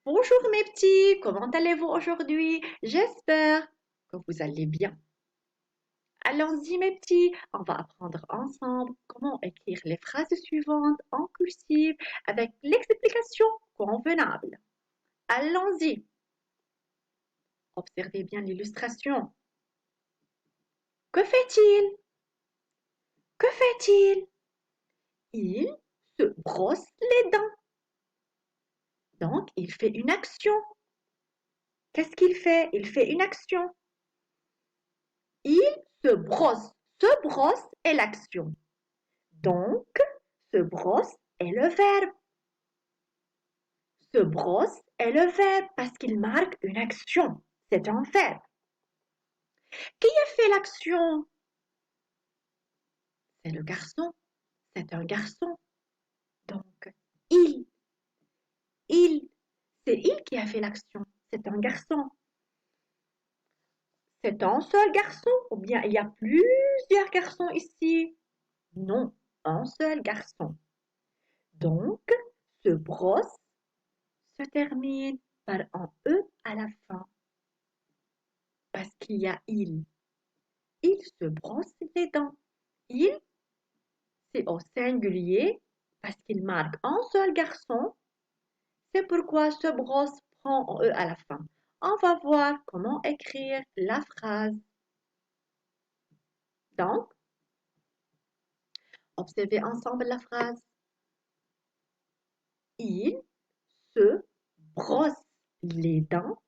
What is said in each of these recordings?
Bonjour mes petits, comment allez-vous aujourd'hui? J'espère que vous allez bien. Allons-y mes petits, on va apprendre ensemble comment écrire les phrases suivantes en cursive avec l'explication convenable. Allons-y. Observez bien l'illustration. Que fait-il? Que fait-il? Il se brosse les dents. Donc, il fait une action. Qu'est-ce qu'il fait? Il fait une action. Il se brosse. Se brosse est l'action. Donc, se brosse est le verbe. Se brosse est le verbe parce qu'il marque une action. C'est un verbe. Qui a fait l'action? C'est le garçon. C'est un garçon. Donc, il, il, c'est il qui a fait l'action. C'est un garçon. C'est un seul garçon ou bien il y a plusieurs garçons ici? Non, un seul garçon. Donc, se brosse se termine par un E à la fin parce qu'il y a il. Il se brosse les dents. Il, c'est au singulier parce qu'il marque un seul garçon. C'est pourquoi se brosse prend un E à la fin. On va voir comment écrire la phrase. Donc, observez ensemble la phrase. Il se brosse les dents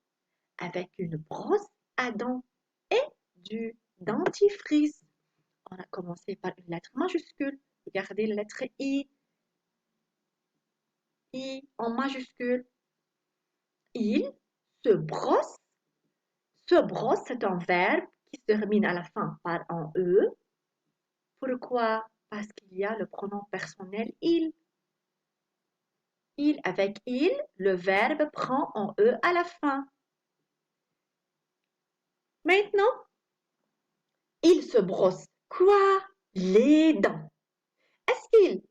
avec une brosse à dents et du dentifrice. On a commencé par une lettre majuscule. Regardez la lettre I en majuscule. Il se brosse. Se brosse, c'est un verbe qui se termine à la fin par un E. Pourquoi? Parce qu'il y a le pronom personnel il. Il avec il, le verbe prend un E à la fin. Maintenant, il se brosse quoi? Les dents. Est-ce qu'il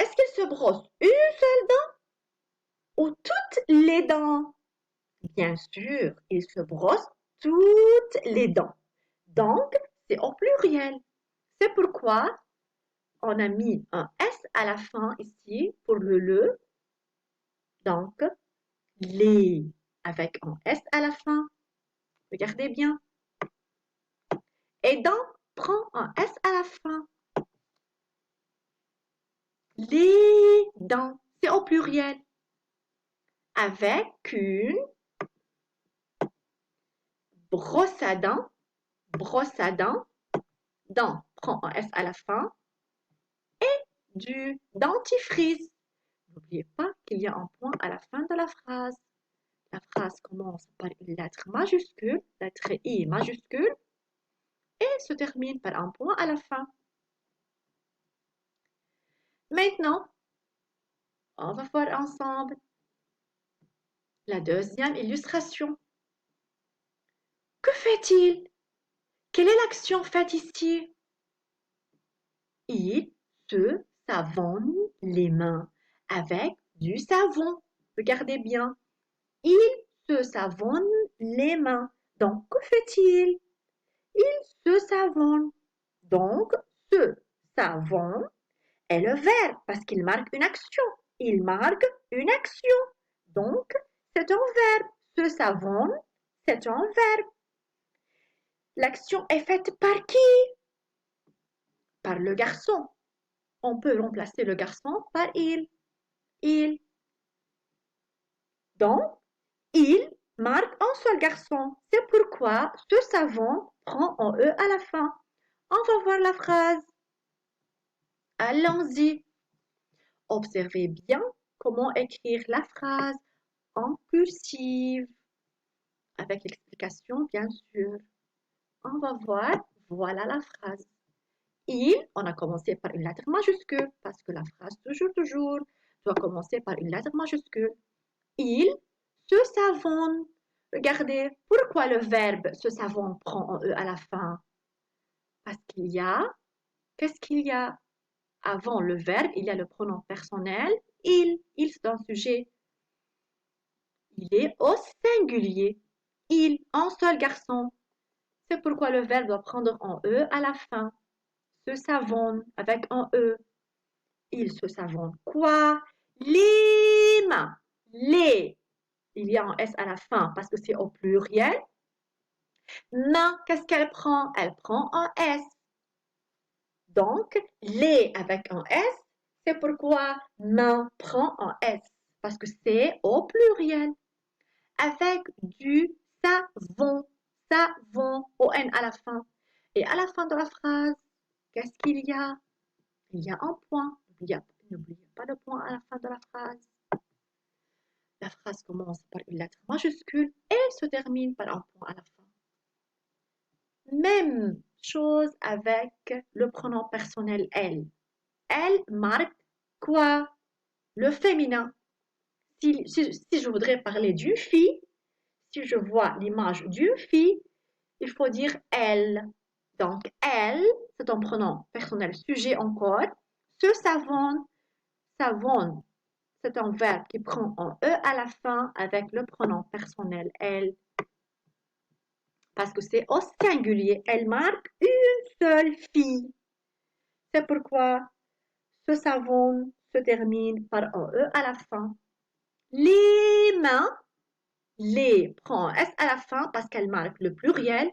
est-ce qu'il se brosse une seule dent ou toutes les dents? Bien sûr, il se brosse toutes les dents. Donc, c'est au pluriel. C'est pourquoi on a mis un S à la fin ici pour le. Donc, les avec un S à la fin. Regardez bien. Et dans prend un S à la fin. Les dents, c'est au pluriel. Avec une brosse à dents. Brosse à dents. Dents prend un S à la fin. Du dentifrice. N'oubliez pas qu'il y a un point à la fin de la phrase. La phrase commence par une lettre majuscule, lettre I majuscule, et se termine par un point à la fin. Maintenant, on va voir ensemble la deuxième illustration. Que fait-il? Quelle est l'action faite ici? Il se savonne les mains avec du savon. Regardez bien. Il se savonne les mains. Donc, que fait-il? Il se savonne. Donc, ce savon est le verbe parce qu'il marque une action. Il marque une action. Donc, c'est un verbe. Se savonne, c'est un verbe. L'action est faite par qui? Par le garçon. On peut remplacer le garçon par il. Il. Donc, il marque un seul garçon. C'est pourquoi ce savon prend un E à la fin. On va voir la phrase. Allons-y. Observez bien comment écrire la phrase en cursive. Avec l'explication, bien sûr. On va voir. Voilà la phrase. Il, on a commencé par une lettre majuscule parce que la phrase toujours doit commencer par une lettre majuscule. Il se savonne. Regardez, pourquoi le verbe se savonne prend un E à la fin? Parce qu'il y a, qu'est-ce qu'il y a? Avant le verbe, il y a le pronom personnel il. Il, c'est un sujet. il est au singulier. Il, un seul garçon. C'est pourquoi le verbe doit prendre un E à la fin. Se savonne avec un E. Il se savonne quoi? Les mains. Les. Il y a un S à la fin parce que c'est au pluriel. Main, qu'est-ce qu'elle prend? Elle prend un S. Donc, les avec un S, c'est pourquoi main prend un S. Parce que c'est au pluriel. Avec du savon. Savon, O-N à la fin. Et à la fin de la phrase, qu'est-ce qu'il y a? Il y a un point. N'oubliez pas le point à la fin de la phrase. La phrase commence par une lettre majuscule et elle se termine par un point à la fin. Même chose avec le pronom personnel elle. Elle marque quoi? Le féminin. Si je voudrais parler d'une fille, si je vois l'image d'une fille, il faut dire elle. Donc, elle, c'est un pronom personnel sujet encore. Se savonne, savonne, c'est un verbe qui prend un E à la fin avec le pronom personnel elle. Parce que c'est au singulier. Elle marque une seule fille. C'est pourquoi ce savon se termine par un E à la fin. Les mains, les prend un S à la fin parce qu'elle marque le pluriel.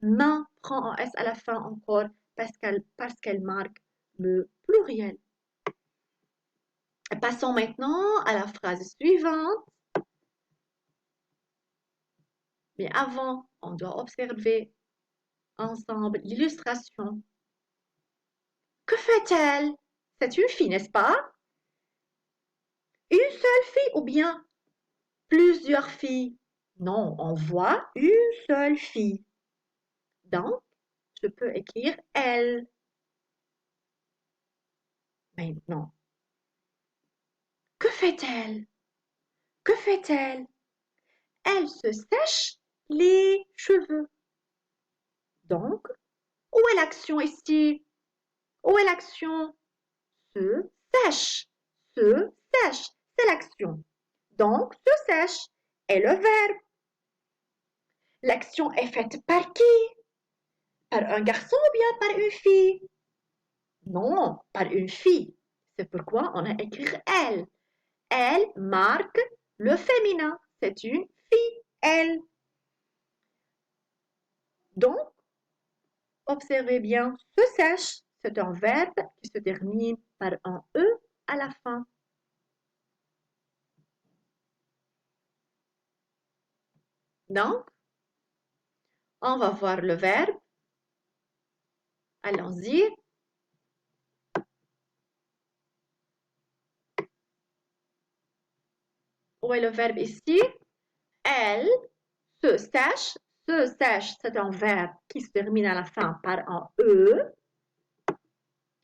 Main prend un S à la fin encore parce qu'elle marque le pluriel. Passons maintenant à la phrase suivante. Mais avant, on doit observer ensemble l'illustration. Que fait-elle? C'est une fille, n'est-ce pas? Une seule fille ou bien plusieurs filles? Non, on voit une seule fille. Donc, je peux écrire elle. Maintenant, que fait-elle? Que fait-elle? Elle se sèche les cheveux. Donc, où est l'action ici? Où est l'action? Se sèche. Se sèche, c'est l'action. Donc, se sèche est le verbe. L'action est faite par qui? Par un garçon ou bien par une fille? Non, par une fille. C'est pourquoi on a écrit elle. Elle marque le féminin. C'est une fille, elle. Donc, observez bien, se sèche, c'est un verbe qui se termine par un E à la fin. Donc, on va voir le verbe. Allons-y. Où est le verbe ici? Elle se sèche. Se sèche, c'est un verbe qui se termine à la fin par un E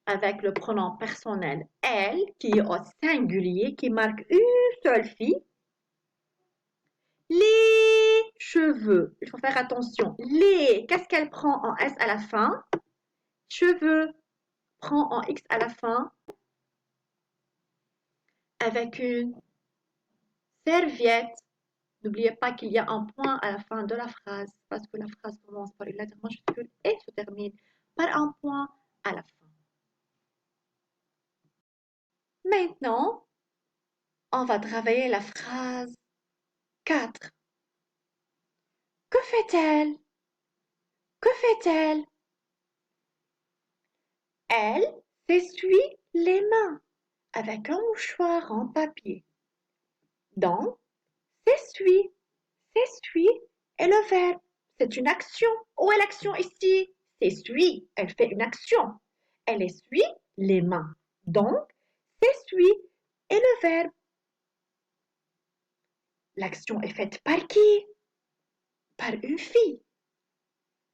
avec le pronom personnel elle qui est au singulier, qui marque une seule fille. Les cheveux, il faut faire attention. Les, qu'est-ce qu'elle prend en S à la fin? Cheveux prend en X à la fin avec une serviette. N'oubliez pas qu'il y a un point à la fin de la phrase parce que la phrase commence par une lettre majuscule et se termine par un point à la fin. Maintenant, on va travailler la phrase 4. Que fait-elle? Que fait-elle? Elle s'essuie les mains avec un mouchoir en papier. Donc, s'essuie, s'essuie est le verbe. C'est une action. Où est l'action ici? S'essuie, elle fait une action. Elle essuie les mains. Donc, s'essuie est le verbe. L'action est faite par qui? Par une fille.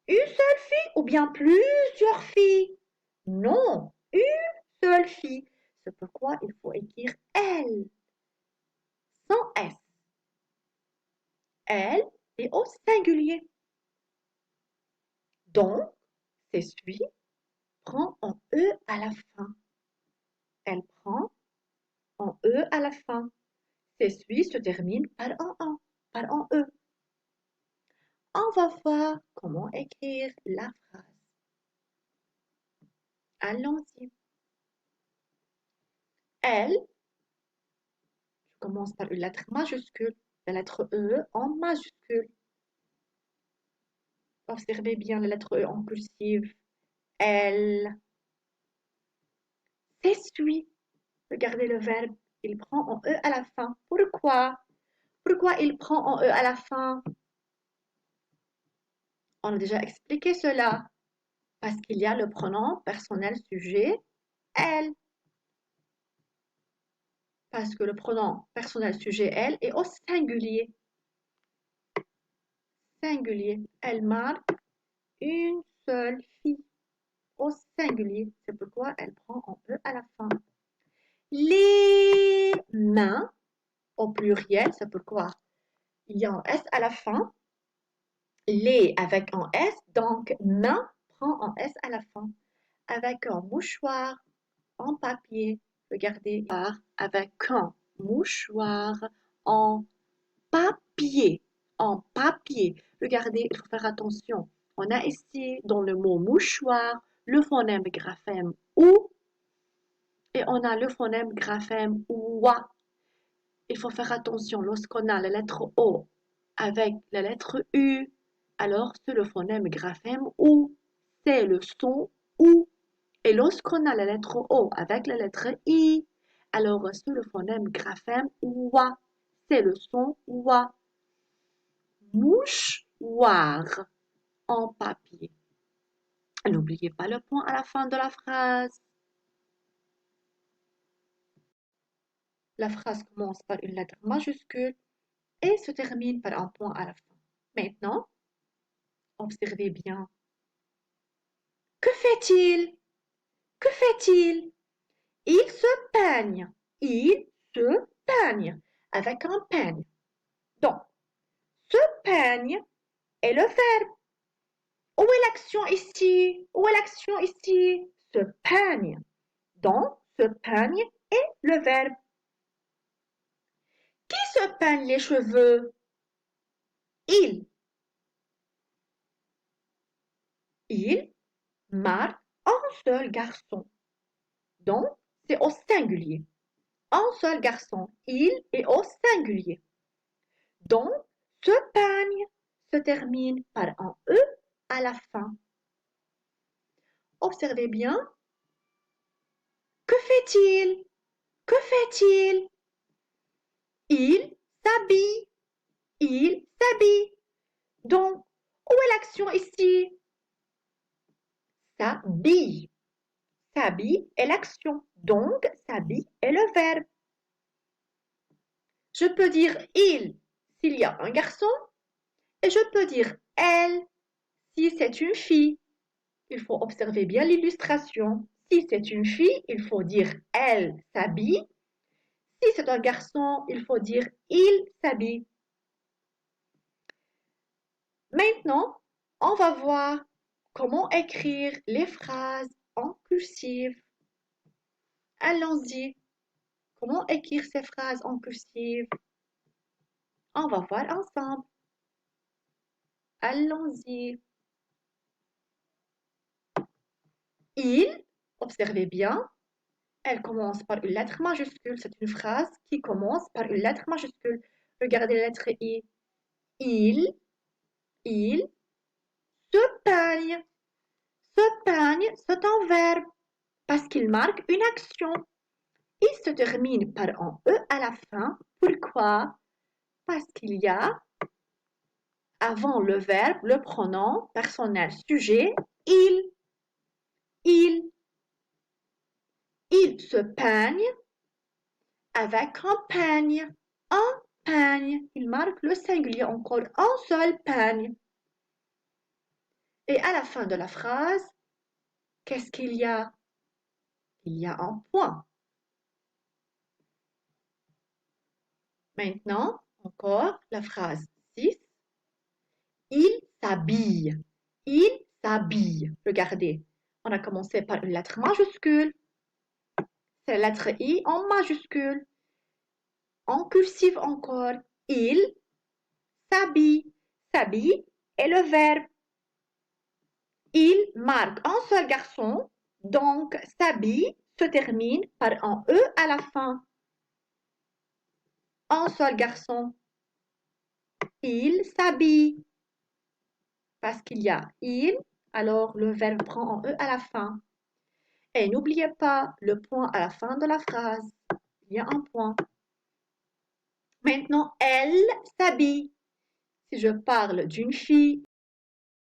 Une seule fille ou bien plusieurs filles? Non, une seule fille. C'est pourquoi il faut écrire elle, sans S. Elle est au singulier. Donc, s'essuie prend un E à la fin. Elle prend un E à la fin. S'essuie se termine par un par en E. On va voir comment écrire la phrase. Allons-y. Elle, je commence par une lettre majuscule, la lettre E en majuscule. Observez bien la lettre E en cursive. Elle s'essuie. Regardez le verbe, il prend en E à la fin. Pourquoi? Pourquoi il prend en E à la fin? On a déjà expliqué cela. Parce qu'il y a le pronom personnel sujet elle. Parce que le pronom personnel sujet elle est au singulier. Singulier. Elle marque une seule fille au singulier. C'est pourquoi elle prend en E à la fin. Les mains au pluriel, c'est pourquoi il y a un S à la fin. Les avec un S, donc main prend un S à la fin. Avec un mouchoir en papier, regardez, avec un mouchoir en papier, en papier. Regardez, il faut faire attention. On a ici dans le mot mouchoir le phonème graphème OU et on a le phonème graphème OUA. Il faut faire attention lorsqu'on a la lettre O avec la lettre U, alors c'est le phonème graphème OU, c'est le son OU. Et lorsqu'on a la lettre O avec la lettre I, alors c'est le phonème graphème OUA, c'est le son OUA. Mouchoir en papier. N'oubliez pas le point à la fin de la phrase. La phrase commence par une lettre majuscule et se termine par un point à la fin. Maintenant, observez bien. Que fait-il? Que fait-il? Il se peigne. Il se peigne avec un peigne. Donc, se peigne est le verbe. Où est l'action ici? Où est l'action ici? Se peigne. Donc, se peigne est le verbe. Qui se peigne les cheveux? Il. Il marque un seul garçon. Donc, c'est au singulier. Un seul garçon. Il est au singulier. Donc, se peigne se termine par un E à la fin. Observez bien. Que fait-il? Que fait-il? Il s'habille. Il s'habille. Donc, où est l'action ici? S'habille. S'habille est l'action. Donc, s'habille est le verbe. Je peux dire il s'il y a un garçon et je peux dire elle si c'est une fille. Il faut observer bien l'illustration. Si c'est une fille, il faut dire elle s'habille. Si c'est un garçon, il faut dire il s'habille. Maintenant, on va voir comment écrire les phrases en cursive. Allons-y. Comment écrire ces phrases en cursive? On va voir ensemble. Allons-y. Il, observez bien, elle commence par une lettre majuscule. C'est une phrase qui commence par une lettre majuscule. Regardez la lettre I. Il se peigne. Se peigne, c'est un verbe parce qu'il marque une action. Il se termine par un E à la fin. Pourquoi? Parce qu'il y a avant le verbe le pronom personnel sujet il. Il. Il se peigne avec un peigne. Un peigne. Il marque le singulier encore un seul peigne. Et à la fin de la phrase, qu'est-ce qu'il y a? Il y a un point. Maintenant, encore la phrase 6. Il s'habille. Il s'habille. Regardez, on a commencé par une lettre majuscule. C'est la lettre I en majuscule. En cursive encore. Il s'habille. S'habille est le verbe. Il marque un seul garçon, donc s'habille se termine par un E à la fin. Un seul garçon. Il s'habille. Parce qu'il y a il, alors le verbe prend un E à la fin. Et n'oubliez pas le point à la fin de la phrase. Il y a un point. Maintenant, elle s'habille. Si je parle d'une fille,